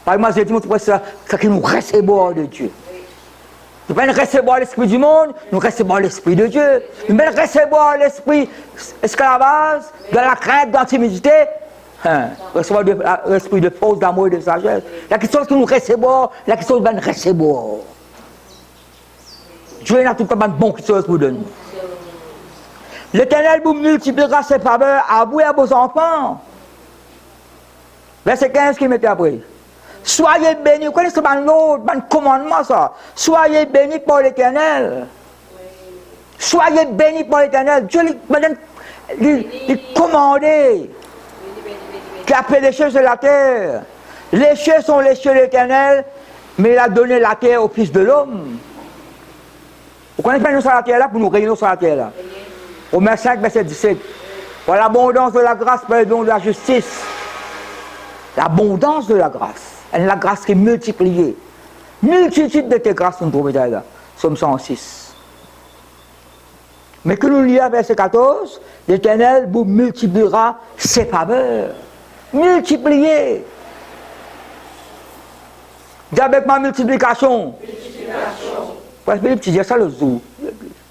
Par exemple, je dis, ça qui nous reste beau de Dieu. Nous ne pouvons pas recevoir l'esprit du monde, nous recevons l'esprit de Dieu. Nous ne pouvons pas recevoir l'esprit esclavage, de la crainte, d'antimidité. Recevoir l'esprit de force, d'amour et de sagesse. La question que nous recevons, la question que nous recevons. Dieu n'a tout le temps de bonnes choses pour donner. L'Éternel vous multipliera ses faveurs à vous et à vos enfants. Verset 15 qui mettait après. Soyez bénis, vous connaissez l'autre, le commandement ça. Soyez bénis par l'Éternel. Soyez bénis par l'Éternel. Dieu lui commandé. Qui a fait les cieux sur la terre. Les cieux sont les cieux de l'Éternel, mais il a donné la terre au Fils de l'homme. Vous connaissez pas nous sur la terre là pour nous réunir sur la terre là. Romains 5, verset 17. Pour l'abondance de la grâce, pour le don de la justice. L'abondance de la grâce. Elle est la grâce qui est multipliée. Multitude de tes grâces, nous trouvons là. Somme 106. Mais que nous lisons verset 14, l'Éternel vous multipliera ses faveurs. Multiplier. Dis avec ma multiplication. Tu dis ça l'autre jour.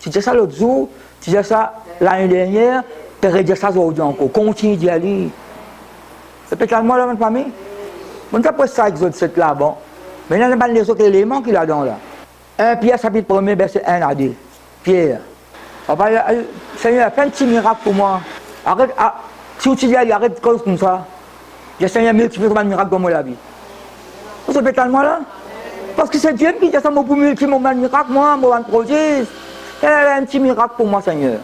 Tu dis ça l'autre jour. Tu dis ça l'année dernière. Tu redis ça aujourd'hui encore. Continue d'y aller. C'est peut-être moi, là, ma famille. On n'a pas ça Exode 7 là, bon. Mais il y a les autres éléments qu'il a dans là. 1 Pierre, chapitre 1er, verset 1 à 2. Pierre. Seigneur, fais un petit miracle pour moi. Arrête, si tu dis, arrête de cause comme ça. Le Seigneur multiplie un miracle dans ma vie. Vous savez peut-être moi là? Parce que c'est Dieu qui dit ça pour multiplier mon miracle, moi, mon prodige. Il y a un petit miracle pour moi, Seigneur.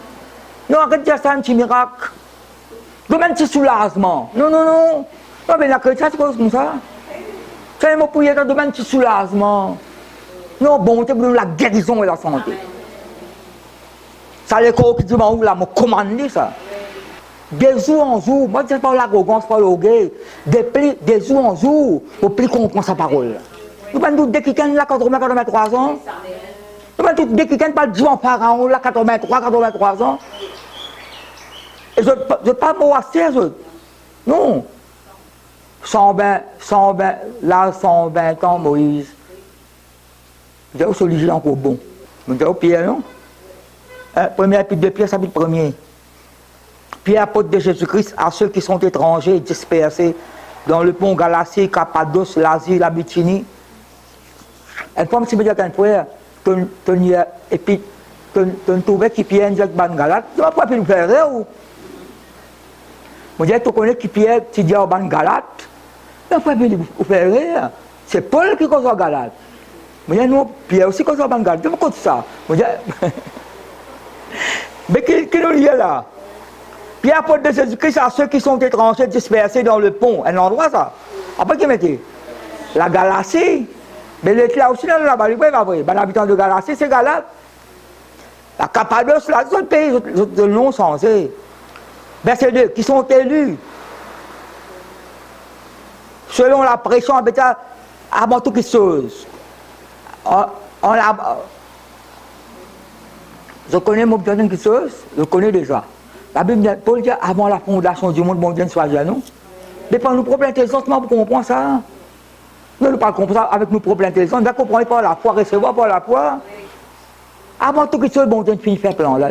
Non, arrête de dire ça, un petit miracle. Donne un petit soulagement. Non, non, non. Non, mais la chrétienne, c'est comme ça. C'est mon prière, donne un petit soulagement. Non, bon, c'est pour la guérison et la santé. Ça, les corps qui disent, là, me commande ça. Des jours en jour, moi, je ne dis pas l'arrogance, pas l'orgueil. Des jours en jour, pour plus comprendre sa parole. Nous ne doute dès quelqu'un là, 83 ans. Nous ne doute dès quelqu'un pas Dieu en pharaon là, 83 ans. Et je ne pas pour assez, non. 120 ans, Moïse. Je dis, c'est lui encore bon. Je dis, Pierre, non? Premier épître de Pierre, chapitre 1er. Pierre, apôtre de Jésus-Christ, à ceux qui sont étrangers, dispersés dans le pont Galatie, Cappadoce, l'Asie, la Bithynie. Et comme si vous dites un frère, tu trouvais qui Pierre dit que Galate, tu ne vas pas nous faire rire ou? Je dis, tu connais qui Pierre, tu dis au Galate, tu ne vas pas nous faire rire. C'est Paul qui cause au Galate. Je dis, non, Pierre aussi cause au Galate, tu me comptes ça. Je dis, mais qui nous lie là? Pierre, apôtre de Jésus-Christ, à ceux qui sont étrangers, dispersés dans le pont, un endroit ça. Après, qui mettait? La Galatie. Mais l'être là aussi, dans la Bible, c'est pas vrai. L'habitant de Galatie, c'est Galate. La Cappadoce, là, c'est le pays de non sensé. Verset 2, qui sont élus. Selon la pression avant toute chose. Je connais mon besoin de chose, je connais déjà. La Bible, Paul dit, avant la fondation du monde, mon Dieu soit à nous. Mais par nos propres intelligences, pour comprendre ça. Nous ne parlons pas ça avec nos propres intelligences, nous comprenons par la foi, recevoir par la foi. Avant tout chose, bon Dieu finit faire plan là,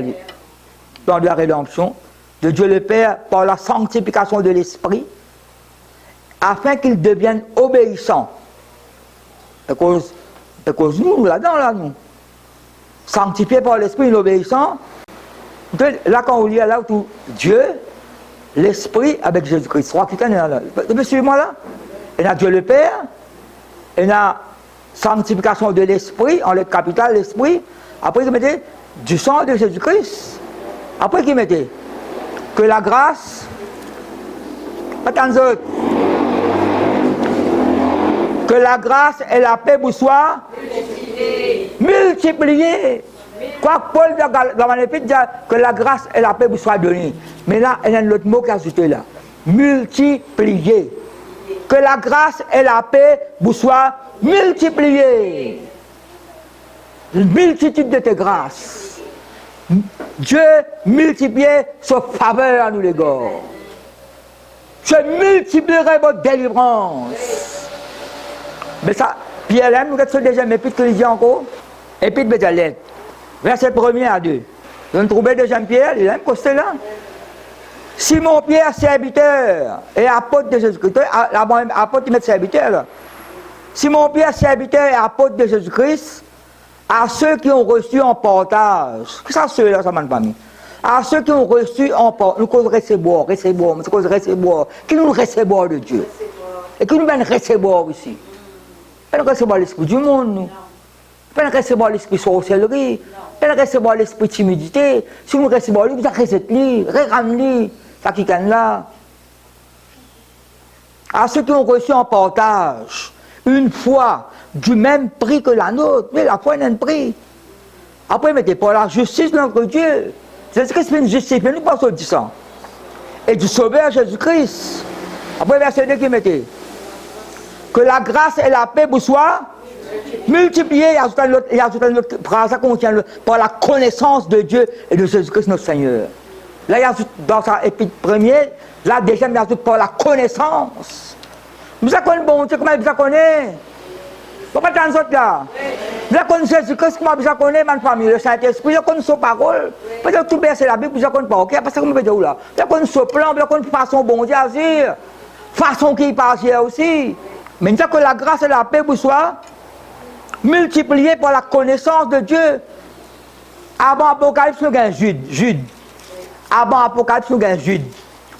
plan de la rédemption, de Dieu le Père, par la sanctification de l'Esprit, afin qu'il devienne obéissant. Et cause nous, là-dedans, là, nous. Sanctifié par l'Esprit, obéissant. Là, quand on lit là, tout Dieu, l'Esprit avec Jésus-Christ. Trois qui là. Suivez-moi là. Il y a Dieu le Père, il y a sanctification de l'Esprit, en lettre capitale, l'Esprit. Après, il mettait du sang de Jésus-Christ. Après, il mettait que la grâce, attendez, que la grâce et la paix vous soient multipliées. Quoi que Paul dans l'Épître dit que la grâce et la paix vous soient données. Mais là, il y a un autre mot qui est ajouté là. Multipliées. Que la grâce et la paix vous soient multipliées. Une multitude de tes grâces. Dieu multipliait sa faveur à nous les gars. Je multiplierai votre délivrance. Mais ça, Pierre aime, nous sommes déjà, mais puisque il dit encore, Épître de lettre, verset 1er à 2. Vous trouvez 2 Pierre, il est même posté là. Simon Pierre, serviteur et apôtre de Jésus-Christ. Apôtre, il met serviteur là. Simon Pierre, serviteur et apôtre de Jésus-Christ, à ceux qui ont reçu en partage. Qu'est-ce que ça, ceux-là, ça m'a pas mis. À ceux qui ont reçu en partage. Nous causons recevoir, mais c'est cause recevoir. Qui nous recevoir de Dieu? Et qui nous vient recevoir aussi? Pas nous recevoir l'esprit du monde, nous. Pas nous recevoir l'esprit sorcellerie. Pas nous recevoir l'esprit timidité. Si nous recevons lui, vous recevez-lui, réclamez-lui. Ça qui gagne là. À ceux qui ont reçu en partage une foi du même prix que la nôtre, mais la foi n'a un prix. Après, mettez pas la justice de notre Dieu. Jésus-Christ fait une justice, mais nous pensons du sang. Et du Sauveur Jésus-Christ. Après, verset 2 qui mettez. Que la grâce et la paix vous soient multipliées. Il y a une autre phrase, ça contient par la connaissance de Dieu et de Jésus-Christ notre Seigneur. Là, il y a dans sa épître première, là, déjà, il y a par la connaissance. Vous connaissez bon Dieu, comment vous connaissez? Vous ne pouvez pas autres là. Vous connaissez Jésus-Christ, comment vous connaissez, ma famille, le Saint-Esprit, vous connaissez sa parole. Peut-être tout bercer la Bible, vous ne connaissez pas, ok? Parce que vous me dites où là? Vous connaissez ce plan, vous connaissez façon bon Dieu à dire. Façon qui passe aussi. Mais nous que la grâce et la paix vous soient multipliées par la connaissance de Dieu. Avant Apocalypse, nous avons Jude. Avant Apocalypse, nous avons Jude.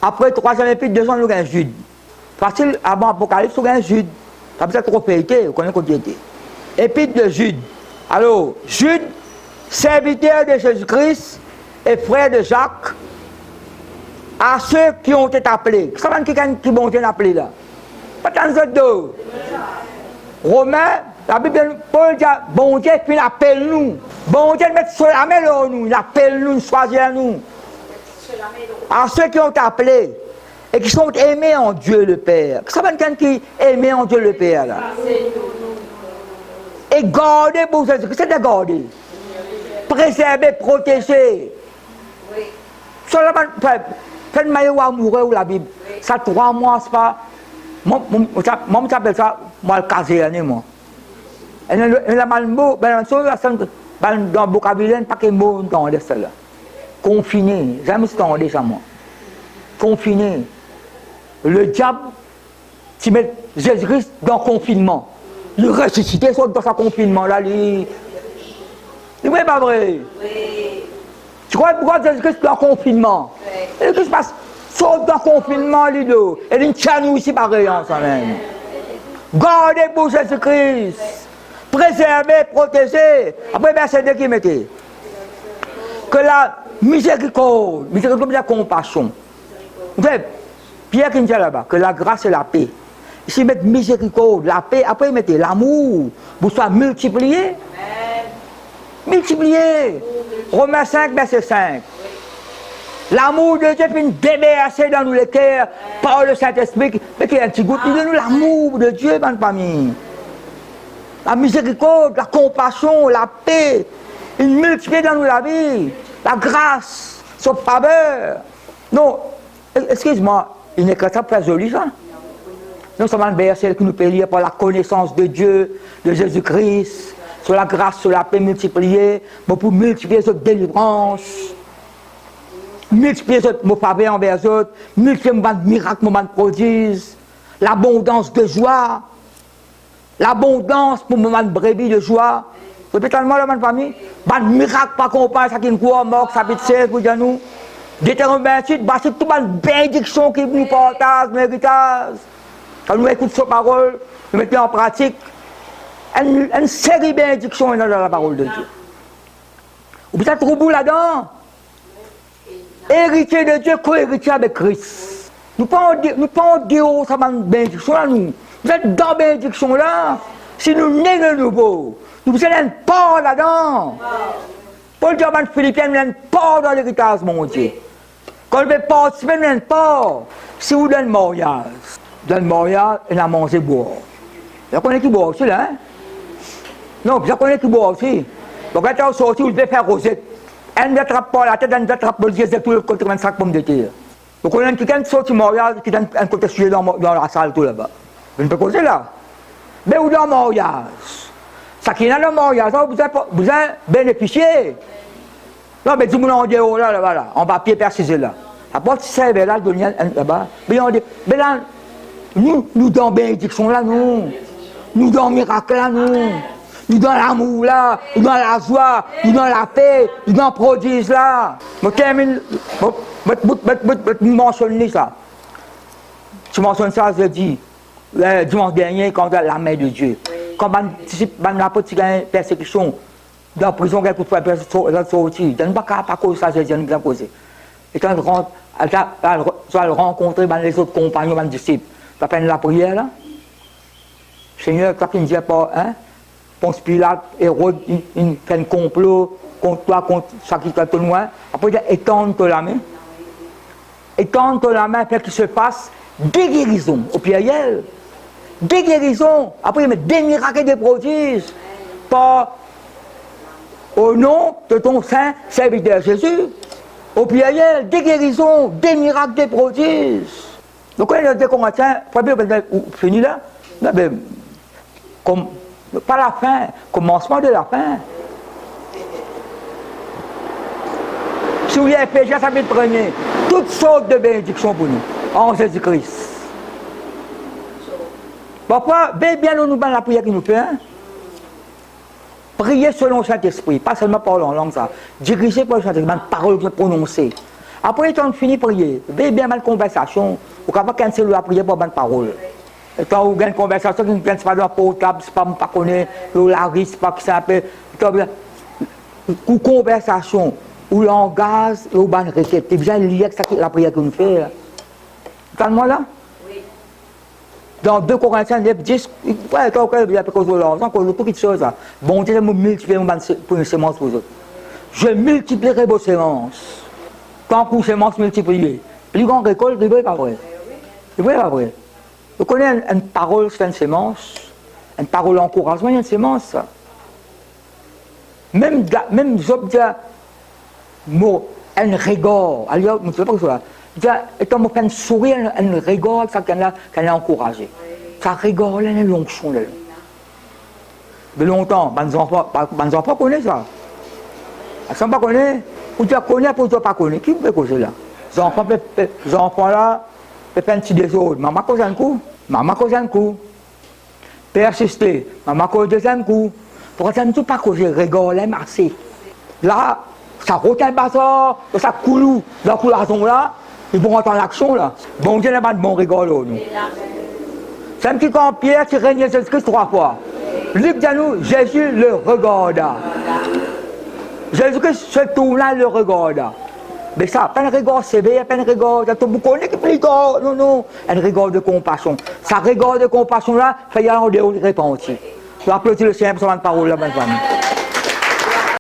Après 3e épître, 200, nous avons Jude. Facile, avant Apocalypse, nous avons Jude. Ça peut être trop pété, vous connaissez qu'on était. Épître de Jude. Alors, Jude, serviteur de Jésus-Christ et frère de Jacques, à ceux qui ont été appelés. Vous savez qui vont être appelés là? Pas tant d'autres. Romains, la Bible, Paul dit, bon Dieu, puis il appelle nous. Bon Dieu, met sur la main nous, il appelle nous, il choisit nous. À ceux qui ont été appelés et qui sont aimés en Dieu le Père. Vous savez qui est aimé en Dieu le Père là? Et garder pour Jésus-Christ, c'est de garder. Préserver, protéger. Seulement, faites maillot amoureux ou la Bible. Ça 3 mois, c'est pas. Moi, j'appelle ça, moi, le casé, moi. Et le mot, dans le vocabulaire, pas que mot dans le là. Confiné, jamais entendu ça, moi. Confiné. Le diable, tu mets Jésus-Christ dans le confinement. Le ressuscité sort dans ce confinement-là, lui. C'est vrai, pas vrai? Oui. Tu crois pourquoi Jésus-Christ dans le confinement? Et qu'est-ce qui se passe? Sauf dans le confinement, lui, et il tient nous ici pareil, ça même. Gardez pour Jésus-Christ. Préservez, protégez. Après, verset 2 qui mettait. Que la miséricorde, la compassion. Pierre qui dit là-bas, que la grâce et la paix. Ici, il met miséricorde, la paix, après, il mettait l'amour, vous soyez multiplié. Multiplié. Romains 5, verset 5. L'amour de Dieu puis déverser dans nous les cœurs par le Saint-Esprit. Mais qu'il y a un petit goût, il donne nous l'amour de Dieu dans le famille. La miséricorde, la compassion, la paix. Il multiplie dans nous la vie. La grâce, son faveur. Non, excuse-moi, il n'est que ça très joli ça. Non seulement le verset qui nous peut lire par la connaissance de Dieu, de Jésus-Christ, sur la grâce, sur la paix multipliée, mais pour multiplier cette délivrance, multiplier mon faveur envers les autres, multiplier mon miracle, mon prodiges, l'abondance de joie, l'abondance pour mon brebis de joie. Répétez-moi la famille, un miracle pas compagnie, ça qui nous croit mort, ça peut être pour nous. Détermination, c'est toute une bénédiction qui nous partage, méritage. Quand nous écoutons sa parole, nous mettons en pratique une série de bénédictions dans la parole de Dieu. Vous êtes trop beau là-dedans. Héritier de Dieu, co-héritier avec Christ. Nous ne pouvons pas dire ça une bénédiction là, nous. Vous êtes dans la bénédiction là. Si nous nés de nouveau, nous avons une part là-dedans. Paul dit à Philippiens, nous avons une part dans l'héritage, mon Dieu. Quand vous participez, nous avons une part. Si vous donnez le mariage, dans le mariage, il a mangé boire. Vous connaissez qui boit aussi, là, hein? Non, vous connaissez qui boit aussi. Donc, quand vous sortez, vous devez faire rosette. Elle ne attrape pas la tête, elle ne attrape pas le dièse de tout le côté 25 pommes de terre. Vous connaissez quelqu'un qui sort du mariage, qui donne un côté sujet dans la salle, tout là-bas. Vous ne pouvez causer là. Mais où dans le mariage, Ça qui est dans le mariage, vous avez bénéficié. Non, mais tout le monde en dit, oh là, voilà, en papier persisé là. Après, tu sais, là, là-bas, mais on dit, mais là, nous dans la bénédiction là, nous dans le miracle là, nous dans l'amour là, nous dans la joie, nous dans la paix, nous dans le prodige là. Je termine, je mentionne ça. Tu mentionnes ça, je dis, le dimanche dernier, quand la main de Dieu. Quand on a une persécution, dans la prison, quelques fois, sorti. Je ne sais pas cause ça, je ne sais pas causer. Et quand tu vas le rencontrer, les autres compagnons, les disciples, tu as fait la prière là. Seigneur, tu ne dis pas, hein? Ponce Pilate, Hérode, il fait un complot contre toi, contre ça qui est loin. Après, il dit, étends-toi la main. Étends-toi la main, fait qu'il se passe des guérisons au pluriel. Des guérisons. Après, il met des miracles et des prodiges. Pas au nom de ton saint serviteur Jésus. Au pluriel, des guérisons, des miracles, des prodiges. Donc, quand il y a des Corinthiens, fini là, comme, pas la fin, commencement de la fin. Si vous avez péché, ça va être premier. Toutes sortes de bénédictions pour nous, en Jésus-Christ. Parfois, bien nous la prière qu'il nous fait. Hein? Prier selon le Saint-Esprit, pas seulement parler en langue, ça. Diriger par le Saint-Esprit, une parole prononcée. Après, quand on finit de prier, bien mal conversation, ou quand on cancelle la prière pour bonne parole. Et quand on a une conversation, qui ne vient pas dans le portable, c'est pas pas connaître, la risque, pas que ça peut. Ou conversation, ou langage, ou bonne requête. C'est bien lié avec la prière qu'on fait. Entendez-moi là? Dans 2 Corinthiens 9, 10, ouais, quand il y a cause de l'argent, cause de toutes choses. Bon Dieu, je multiplier pour une semence pour eux. Je multiplierai vos semences. Quand vous semences multipliées, plus grand récolte, c'est vrai pas vrai. C'est vrai pas vrai. Vous connaissez une parole, c'est une semence. Une parole d'encouragement, il y a une semence. Même Job dit, un regard. Alors, je ne sais pas quoi ça. Quand on fait un sourire, un regard, ça qu'elle a encouragé. Ça regard, là, une onction. De longtemps, les enfants connaissent ça. Ils ne pas connaissent. Ou tu connais, ou tu ne pas connais. Qui peut causer là? Les enfants là, peuvent faire un petit désordre. Maman cause un coup. Maman cause un coup. Persister. Maman cause deuxième coup. Pour ça, ne pas causer. Regard, là, marcher. Là, ça retourne le bazar, ça coule dans la coulation là. Ils vont rentrer en action là. Bon Dieu n'a pas de bon regard là. C'est un petit camp Pierre qui règne Jésus-Christ 3 fois. Libre de nous, Jésus le regarda. Jésus-Christ se tourne là, le regarda. Mais ça, pas un regard sévère, pas un regard, vous connaissez qui plus tard, non, un regard de compassion. Ça regard de compassion là, fait y aller en dehors de repentir. Je vais applaudir le Seigneur pour sa parole là, bonne femme.